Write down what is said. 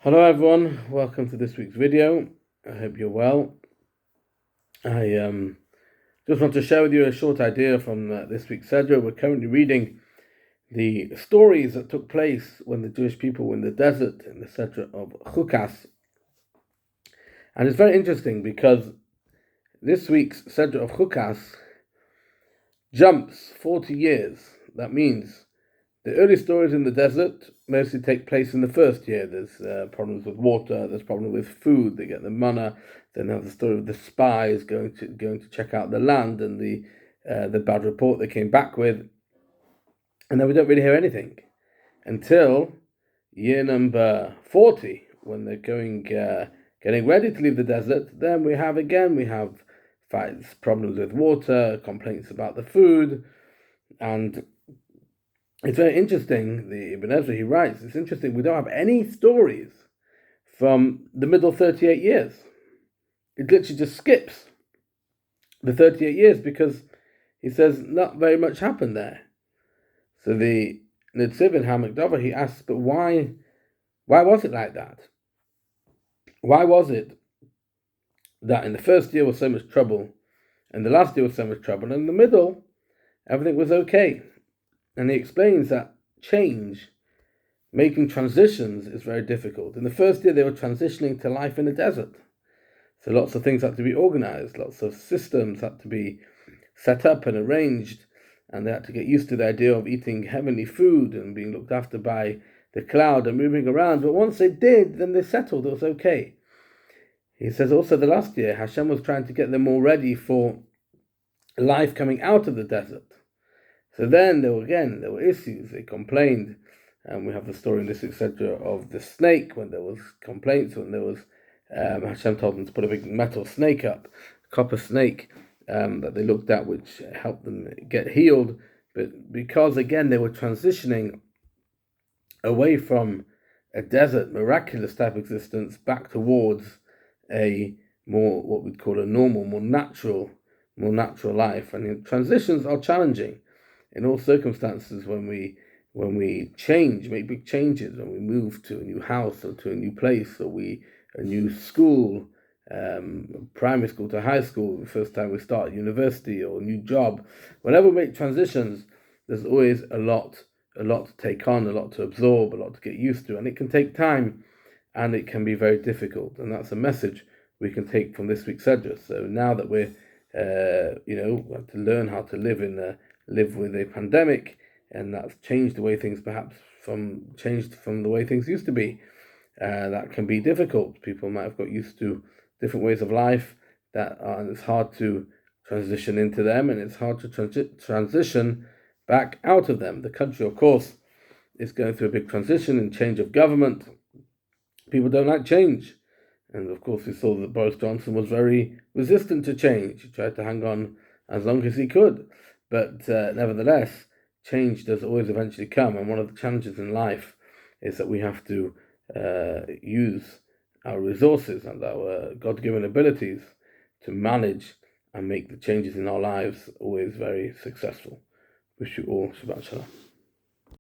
Hello everyone, welcome to this week's video. I hope you're well. I just want to share with you a short idea from this week's Sedra. We're currently reading the stories that took place when the Jewish people were in the desert in the Sedra of Chukas. And it's very interesting because this week's Sedra of Chukas jumps 40 years. That means the early stories in the desert mostly take place in the first year. There's problems with water, there's problems with food, they get the manna, then they have the story of the spies going to check out the land and the bad report they came back with. And then we don't really hear anything until year number 40, when they're getting ready to leave the desert. Then we have fights, problems with water, complaints about the food, and it's very interesting. The Ibn Ezra, he writes, it's interesting, we don't have any stories from the middle 38 years. It literally just skips the 38 years because he says not very much happened there. So the Nitziv in Hamakdava, he asks, but why was it like that? Why was it that in the first year was so much trouble, and the last year was so much trouble, and in the middle, everything was okay? And he explains that change, making transitions, is very difficult. In the first year, they were transitioning to life in the desert. So lots of things had to be organized, lots of systems had to be set up and arranged, and they had to get used to the idea of eating heavenly food and being looked after by the cloud and moving around. But once they did, then they settled, it was okay. He says also the last year, Hashem was trying to get them all ready for life coming out of the desert. So then there were issues, they complained, and we have the story in this etc. of the snake, when there was complaints, when there was, Hashem told them to put a big metal snake up, a copper snake, that they looked at, which helped them get healed. But because again they were transitioning away from a desert, miraculous type existence, back towards a more, what we'd call a normal, more natural life. And transitions are challenging in all circumstances. When we change, make big changes, when we move to a new house or to a new place, or a new school, primary school to high school, the first time we start university or a new job, whenever we make transitions, there's always a lot to take on, a lot to absorb, a lot to get used to, and it can take time, and it can be very difficult. And that's a message we can take from this week's Sedra. So now that we're we have to learn how to live with a pandemic, and that's changed the way things from the way things used to be. That can be difficult. People might have got used to different ways of life and it's hard to transition into them, and it's hard to transition back out of them. The country, of course, is going through a big transition and change of government. People don't like change. And of course, we saw that Boris Johnson was very resistant to change. He tried to hang on as long as he could. But nevertheless, change does always eventually come. And one of the challenges in life is that we have to use our resources and our God-given abilities to manage and make the changes in our lives always very successful. Wish you all Shabbat Shalom.